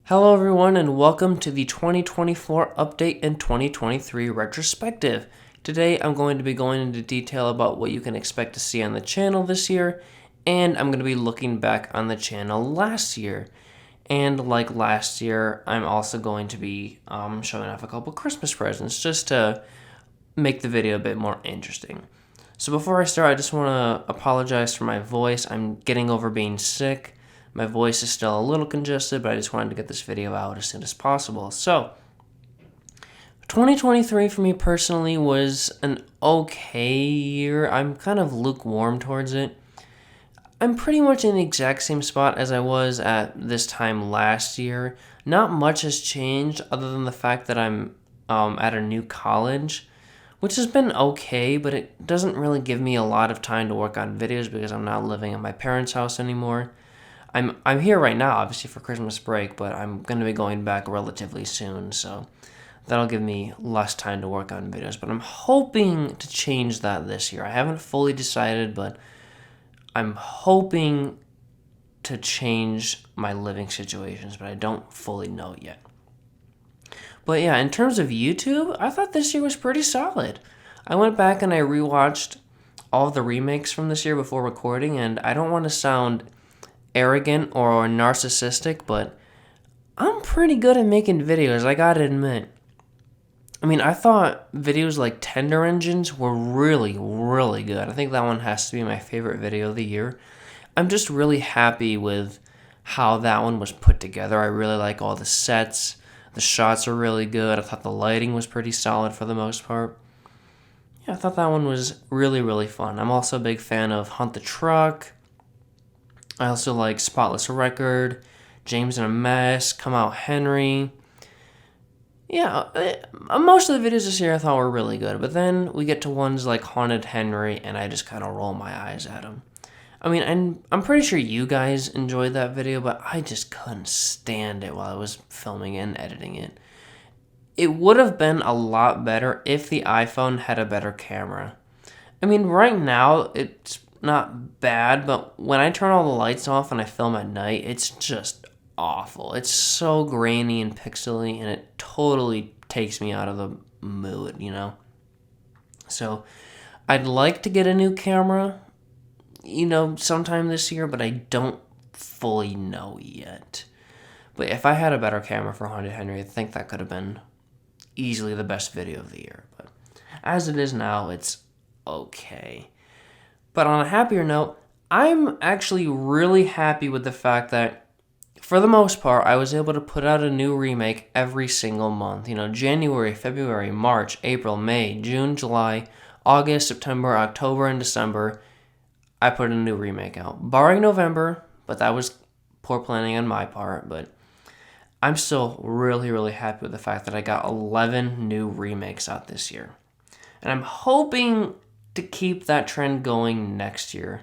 Hello everyone and welcome to the 2024 update and 2023 retrospective. Today I'm going to be going into detail about what you can expect to see on the channel this year, and I'm going to be looking back on the channel last year. And like last year, I'm also going to be showing off a couple Christmas presents just to make the video a bit more interesting. So before I start, I just want to apologize for my voice. I'm getting over being sick. My voice is still a little congested, but I just wanted to get this video out as soon as possible. So, 2023 for me personally was an okay year. I'm kind of lukewarm towards it. I'm pretty much in the exact same spot as I was at this time last year. Not much has changed other than the fact that I'm at a new college, which has been okay, but it doesn't really give me a lot of time to work on videos because I'm not living at my parents' house anymore. I'm here right now, obviously, for Christmas break, but I'm going to be going back relatively soon, so that'll give me less time to work on videos. But I'm hoping to change that this year. I haven't fully decided, but I'm hoping to change my living situations, but I don't fully know yet. But yeah, in terms of YouTube, I thought this year was pretty solid. I went back and I rewatched all of the remakes from this year before recording, and I don't want to sound arrogant or narcissistic, but I'm pretty good at making videos, I gotta admit. I mean, I thought videos like Tender Engines were really, really good. I think that one has to be my favorite video of the year. I'm just really happy with how that one was put together. I really like all the sets. The shots are really good. I thought the lighting was pretty solid for the most part. Yeah, I thought that one was really, really fun. I'm also a big fan of Hunt the Truck. I also like Spotless Record, James in a Mess, Come Out Henry. Yeah, most of the videos this year I thought were really good, but then we get to ones like Haunted Henry, and I just kind of roll my eyes at them. I mean, and I'm pretty sure you guys enjoyed that video, but I just couldn't stand it while I was filming and editing it. It would have been a lot better if the iPhone had a better camera. I mean, right now, it's not bad, but when I turn all the lights off and I film at night, it's just awful. It's so grainy and pixely, and it totally takes me out of the mood, you know? So, I'd like to get a new camera, sometime this year, but I don't fully know yet. But if I had a better camera for Haunted Henry, I think that could have been easily the best video of the year. But as it is now, it's okay. But on a happier note, I'm actually really happy with the fact that, for the most part, I was able to put out a new remake every single month. January, February, March, April, May, June, July, August, September, October, and December, I put a new remake out. Barring November, but that was poor planning on my part, but I'm still really, really happy with the fact that I got 11 new remakes out this year. And I'm hoping to keep that trend going next year.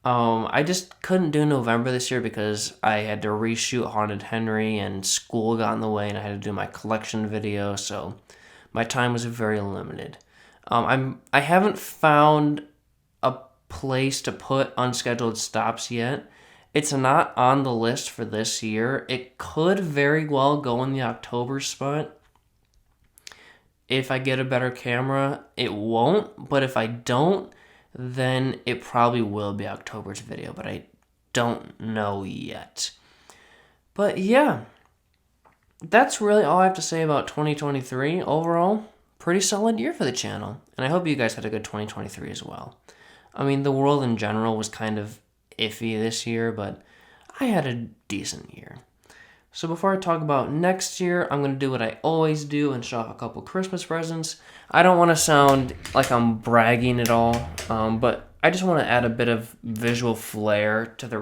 I just couldn't do November this year because I had to reshoot Haunted Henry and school got in the way and I had to do my collection video, so my time was very limited. I haven't found a place to put unscheduled stops yet. It's not on the list for this year. It could very well go in the October spot. If I get a better camera, it won't, but if I don't, then it probably will be October's video, but I don't know yet. But yeah, that's really all I have to say about 2023. Overall, pretty solid year for the channel, and I hope you guys had a good 2023 as well. I mean, the world in general was kind of iffy this year, but I had a decent year. So before I talk about next year, I'm going to do what I always do and show off a couple Christmas presents. I don't want to sound like I'm bragging at all, but I just want to add a bit of visual flair to the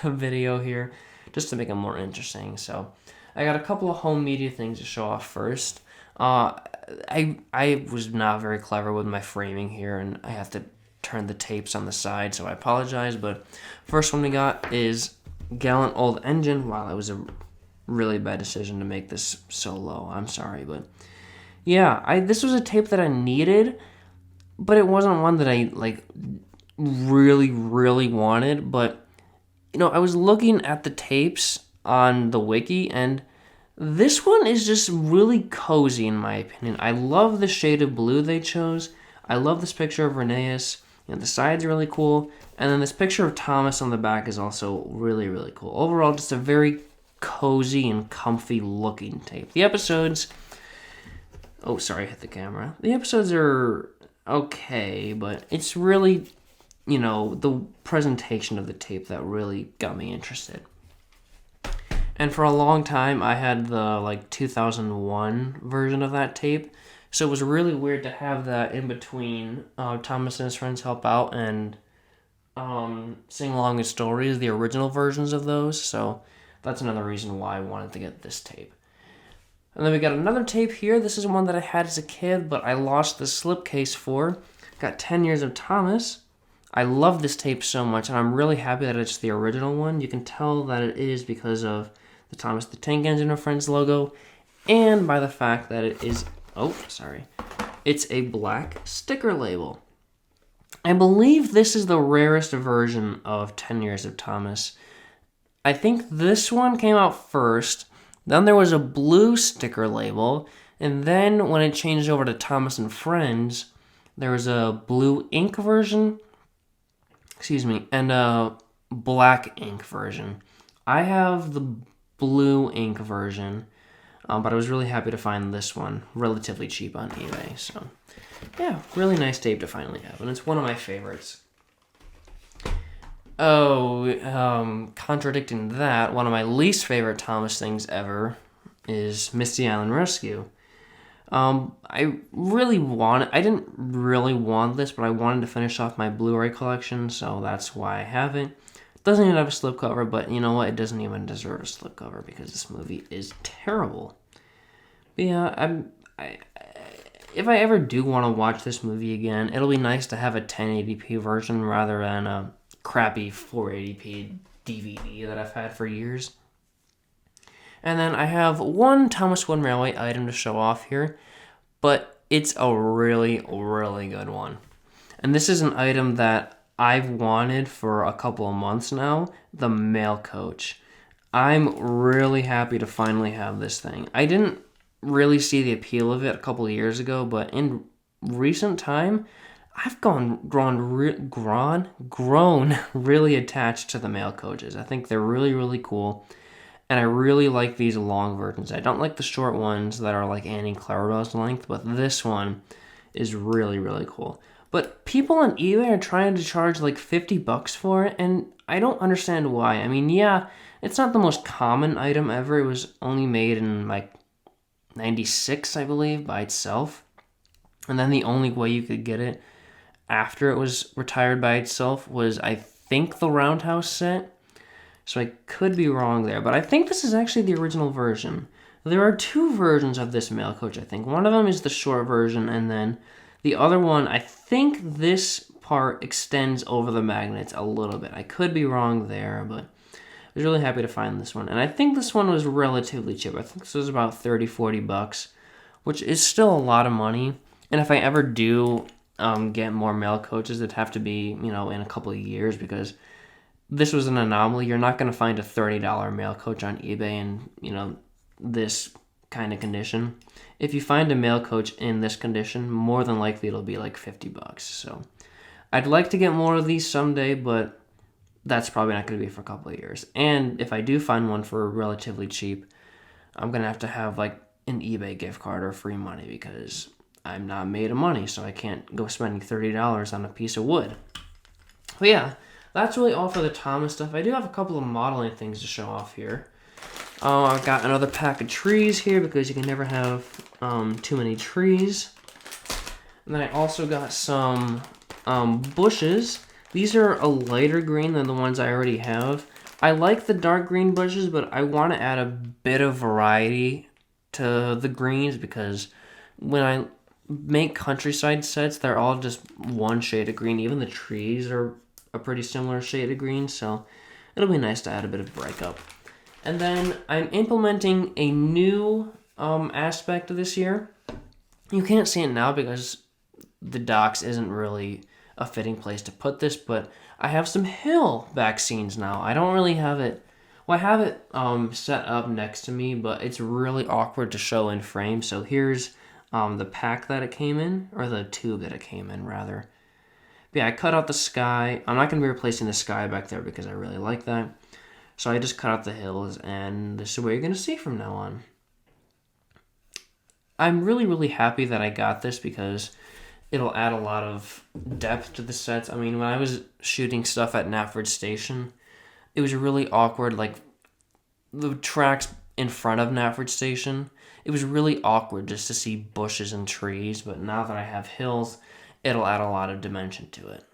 video here, just to make it more interesting. So I got a couple of home media things to show off first. I was not very clever with my framing here, and I have to turn the tapes on the side, so I apologize. But first one we got is Gallant Old Engine. Wow, that was a really bad decision to make this so low. I'm sorry, but yeah, this was a tape that I needed, but it wasn't one that I really, really wanted. But I was looking at the tapes on the wiki, and this one is just really cozy in my opinion. I love the shade of blue they chose. I love this picture of Rheneas. The side's really cool. And then this picture of Thomas on the back is also really, really cool. Overall, just a very cozy and comfy looking tape. The episodes... Oh, sorry, I hit the camera. The episodes are okay, but it's really, the presentation of the tape that really got me interested. And for a long time, I had the 2001 version of that tape, so it was really weird to have that in between Thomas and his friends help out and sing along with stories, the original versions of those. So that's another reason why I wanted to get this tape. And then we got another tape here. This is one that I had as a kid, but I lost the slipcase for. Got 10 Years of Thomas. I love this tape so much, and I'm really happy that it's the original one. You can tell that it is because of the Thomas the Tank Engine and Friends logo, and by the fact that it is, it's a black sticker label. I believe this is the rarest version of 10 Years of Thomas. I think this one came out first, then there was a blue sticker label, and then when it changed over to Thomas and Friends, there was a blue ink version, and a black ink version. I have the blue ink version, but I was really happy to find this one relatively cheap on eBay. So, yeah, really nice tape to finally have, and it's one of my favorites. Contradicting that, one of my least favorite Thomas things ever is Misty Island Rescue. I didn't really want this, but I wanted to finish off my Blu-ray collection, so that's why I have it. It doesn't even have a slipcover, but you know what? It doesn't even deserve a slipcover because this movie is terrible. But yeah, if I ever do want to watch this movie again, it'll be nice to have a 1080p version rather than a crappy 480p DVD that I've had for years. And then I have one Thomas Wooden Railway item to show off here, but it's a really, really good one. And this is an item that I've wanted for a couple of months now, the mail coach. I'm really happy to finally have this thing. I didn't really see the appeal of it a couple of years ago, but in recent time, I've grown really attached to the mail coaches. I think they're really, really cool. And I really like these long versions. I don't like the short ones that are like Annie Clarabelle's length, but this one is really, really cool. But people on eBay are trying to charge like $50 for it, and I don't understand why. I mean, yeah, it's not the most common item ever. It was only made in like 96, I believe, by itself. And then the only way you could get it after it was retired by itself was, I think, the Roundhouse set. So I could be wrong there, but I think this is actually the original version. There are two versions of this mail coach, I think. One of them is the short version, and then the other one, I think this part extends over the magnets a little bit. I could be wrong there, but I was really happy to find this one. And I think this one was relatively cheap. I think this was about $30-$40, which is still a lot of money. And if I ever do get more mail coaches, it'd have to be, in a couple of years, because this was an anomaly. You're not going to find a $30 mail coach on eBay in, this kind of condition. If you find a mail coach in this condition, more than likely it'll be like $50. So I'd like to get more of these someday, but that's probably not going to be for a couple of years. And if I do find one for relatively cheap, I'm going to have like an eBay gift card or free money, because I'm not made of money, so I can't go spending $30 on a piece of wood. But yeah, that's really all for the Thomas stuff. I do have a couple of modeling things to show off here. I've got another pack of trees here, because you can never have too many trees. And then I also got some bushes. These are a lighter green than the ones I already have. I like the dark green bushes, but I want to add a bit of variety to the greens, because when I make countryside sets, they're all just one shade of green. Even the trees are a pretty similar shade of green, so it'll be nice to add a bit of breakup. And then I'm implementing a new aspect this year. You can't see it now because the docks isn't really a fitting place to put this, but I have some hill back scenes now. I don't really have it. Well, I have it set up next to me, but it's really awkward to show in frame. So here's the pack that it came in, or the tube that it came in, rather. But yeah, I cut out the sky. I'm not going to be replacing the sky back there because I really like that. So I just cut out the hills, and this is what you're going to see from now on. I'm really, really happy that I got this because it'll add a lot of depth to the sets. I mean, when I was shooting stuff at Knapford Station, it was really awkward, like the tracks in front of Knapford Station. It was really awkward just to see bushes and trees, but now that I have hills, it'll add a lot of dimension to it.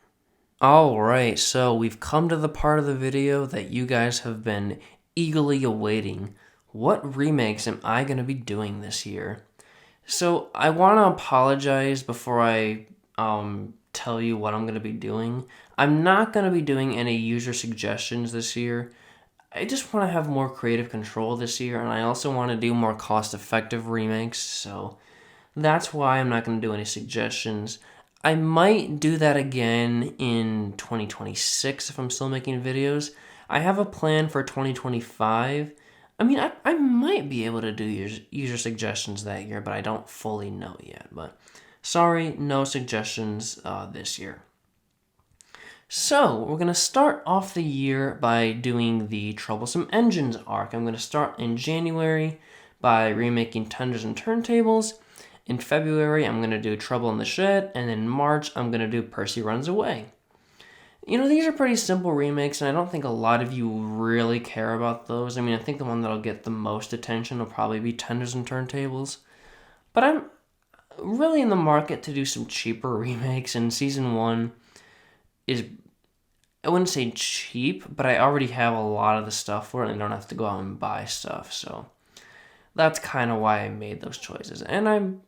Alright, so we've come to the part of the video that you guys have been eagerly awaiting. What remakes am I going to be doing this year? So I want to apologize before I tell you what I'm going to be doing. I'm not going to be doing any user suggestions this year. I just want to have more creative control this year, and I also want to do more cost-effective remakes, so that's why I'm not going to do any suggestions. I might do that again in 2026 if I'm still making videos. I have a plan for 2025. I mean, I might be able to do user suggestions that year, but I don't fully know yet. But sorry, no suggestions this year. So, we're going to start off the year by doing the Troublesome Engines arc. I'm going to start in January by remaking Tenders and Turntables. In February, I'm going to do Trouble in the Shed. And in March, I'm going to do Percy Runs Away. You know, these are pretty simple remakes, and I don't think a lot of you really care about those. I mean, I think the one that'll get the most attention will probably be Tenders and Turntables. But I'm really in the market to do some cheaper remakes, and Season 1 is, I wouldn't say cheap, but I already have a lot of the stuff for it, and I don't have to go out and buy stuff, so that's kind of why I made those choices. And I'm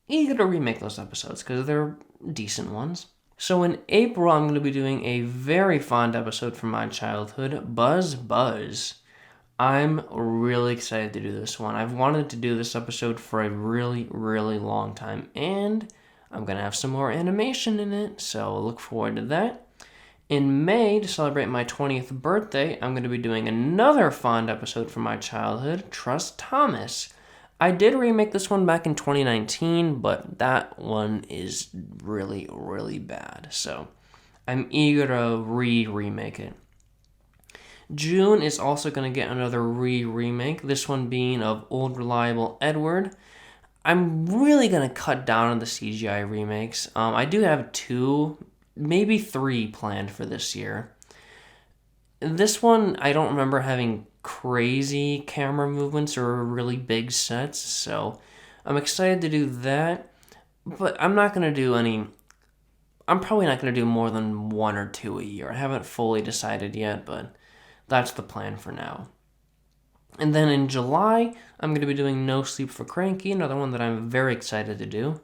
eager to remake those episodes, because they're decent ones. So in April, I'm going to be doing a very fond episode from my childhood, Buzz Buzz. I'm really excited to do this one. I've wanted to do this episode for a really, really long time, and I'm going to have some more animation in it, so look forward to that. In May, to celebrate my 20th birthday, I'm going to be doing another fond episode from my childhood, Trust Thomas. I did remake this one back in 2019, but that one is really, really bad. So I'm eager to remake it. June is also going to get another remake, this one being of Old Reliable Edward. I'm really going to cut down on the CGI remakes. I do have 2, maybe 3 planned for this year. This one, I don't remember having crazy camera movements or really big sets, so I'm excited to do that, but I'm probably not going to do more than 1 or 2 a year. I haven't fully decided yet, but that's the plan for now. And then in July, I'm going to be doing No Sleep for Cranky, another one that I'm very excited to do.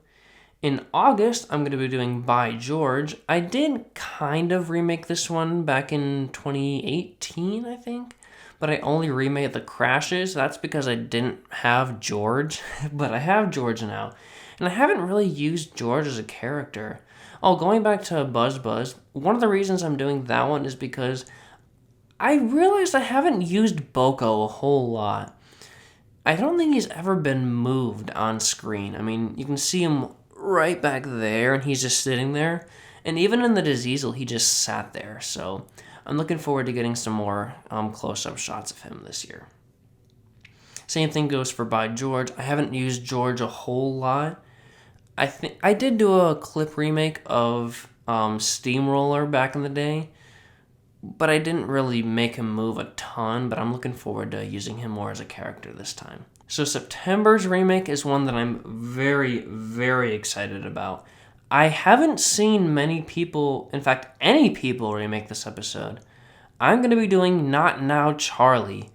In August, I'm going to be doing By George. I did kind of remake this one back in 2018, I think. But I only remade the crashes. That's because I didn't have George. But I have George now. And I haven't really used George as a character. Oh, going back to Buzz Buzz, one of the reasons I'm doing that one is because I realized I haven't used Boko a whole lot. I don't think he's ever been moved on screen. I mean, you can see him right back there, and he's just sitting there. And even in the Diseasel, he just sat there. So I'm looking forward to getting some more close-up shots of him this year. Same thing goes for By George. I haven't used George a whole lot. I think I did do a clip remake of Steamroller back in the day, but I didn't really make him move a ton, but I'm looking forward to using him more as a character this time. So September's remake is one that I'm very, very excited about. I haven't seen many people, in fact, any people remake this episode. I'm going to be doing Not Now Charlie.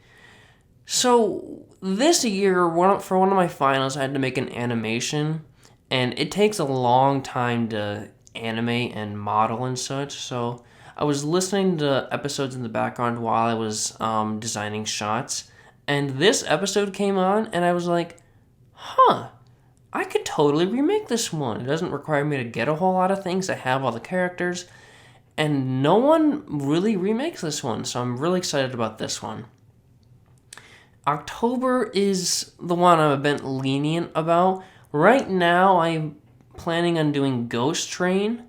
So this year, for one of my finals, I had to make an animation, and it takes a long time to animate and model and such, so I was listening to episodes in the background while I was designing shots, and this episode came on, and I was like, I could totally remake this one. It doesn't require me to get a whole lot of things. I have all the characters, and no one really remakes this one, so I'm really excited about this one. October is the one I'm a bit lenient about. Right now, I'm planning on doing Ghost Train,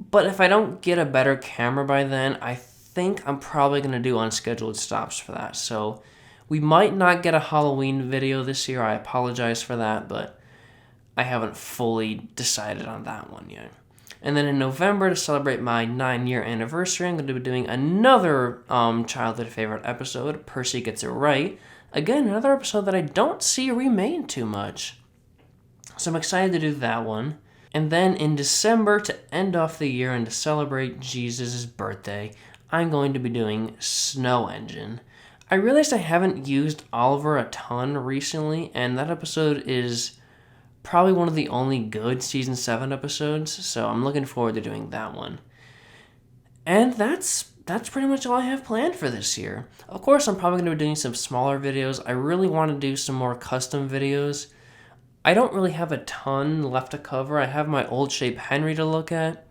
but if I don't get a better camera by then, I think I'm probably going to do unscheduled stops for that. So we might not get a Halloween video this year. I apologize for that, but I haven't fully decided on that one yet. And then in November, to celebrate my 9-year anniversary, I'm going to be doing another childhood favorite episode, Percy Gets It Right. Again, another episode that I don't see remade too much. So I'm excited to do that one. And then in December, to end off the year and to celebrate Jesus' birthday, I'm going to be doing Snow Engine. I realized I haven't used Oliver a ton recently, and that episode is probably one of the only good Season 7 episodes, so I'm looking forward to doing that one. And that's pretty much all I have planned for this year. Of course, I'm probably going to be doing some smaller videos. I really want to do some more custom videos. I don't really have a ton left to cover. I have my old shape Henry to look at,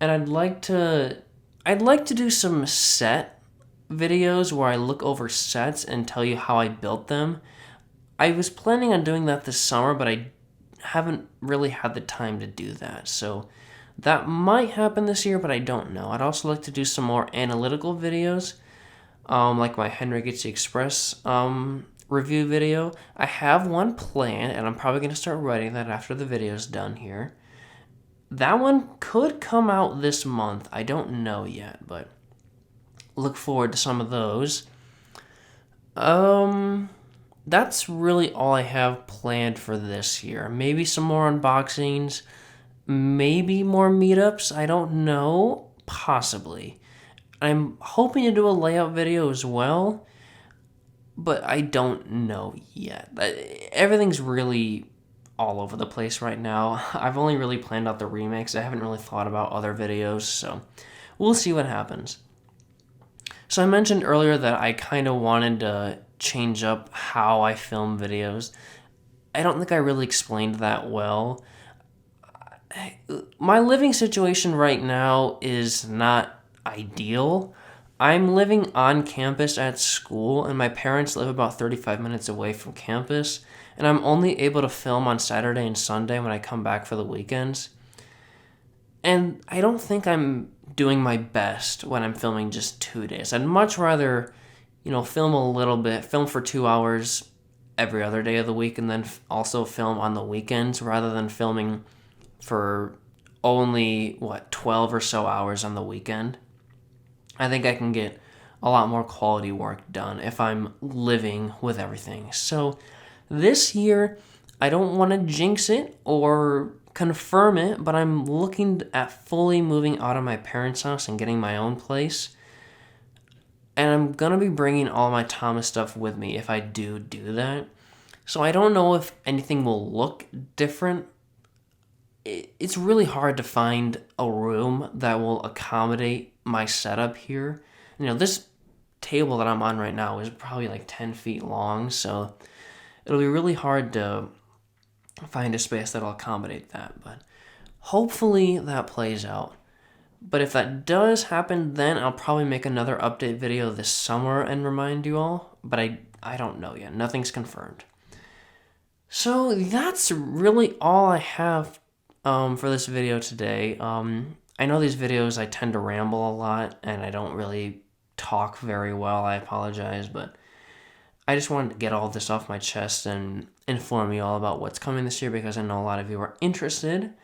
and I'd like to do some set videos where I look over sets and tell you how I built them. I was planning on doing that this summer, but I haven't really had the time to do that. So that might happen this year, but I don't know. I'd also like to do some more analytical videos, like my Henry Gets the Express review video. I have one planned, and I'm probably going to start writing that after the video's done here. That one could come out this month. I don't know yet, but look forward to some of those. That's really all I have planned for this year. Maybe some more unboxings, maybe more meetups, I don't know, possibly. I'm hoping to do a layout video as well, but I don't know yet. Everything's really all over the place right now. I've only really planned out the remakes. I haven't really thought about other videos, so we'll see what happens. So I mentioned earlier that I kind of wanted to change up how I film videos. I don't think I really explained that well. My living situation right now is not ideal. I'm living on campus at school, and my parents live about 35 minutes away from campus, and I'm only able to film on Saturday and Sunday when I come back for the weekends. And I don't think I'm doing my best when I'm filming just 2 days. I'd much rather, film a little bit, film for 2 hours every other day of the week, and then also film on the weekends rather than filming for only, 12 or so hours on the weekend. I think I can get a lot more quality work done if I'm living with everything. So this year, I don't want to jinx it or confirm it, but I'm looking at fully moving out of my parents' house and getting my own place. And I'm going to be bringing all my Thomas stuff with me if I do that. So I don't know if anything will look different. It's really hard to find a room that will accommodate my setup here. This table that I'm on right now is probably like 10 feet long, so it'll be really hard to find a space that'll accommodate that, but hopefully that plays out. But if that does happen, then I'll probably make another update video this summer and remind you all, but I don't know yet. Nothing's confirmed. So that's really all I have for this video today. I know these videos I tend to ramble a lot and I don't really talk very well. I apologize, but I just wanted to get all this off my chest and inform you all about what's coming this year because I know a lot of you are interested.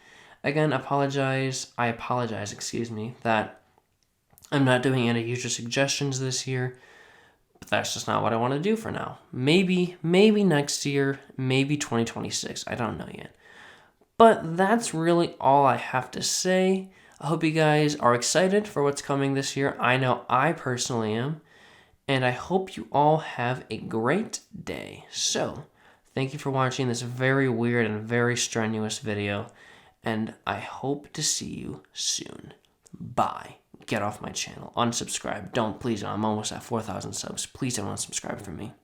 Again, I apologize, that I'm not doing any user suggestions this year, but that's just not what I want to do for now. Maybe next year, maybe 2026, I don't know yet. But that's really all I have to say. I hope you guys are excited for what's coming this year. I know I personally am. And I hope you all have a great day. So, thank you for watching this very weird and very strenuous video. And I hope to see you soon. Bye. Get off my channel. Unsubscribe. Please don't. I'm almost at 4,000 subs. Please don't unsubscribe from me.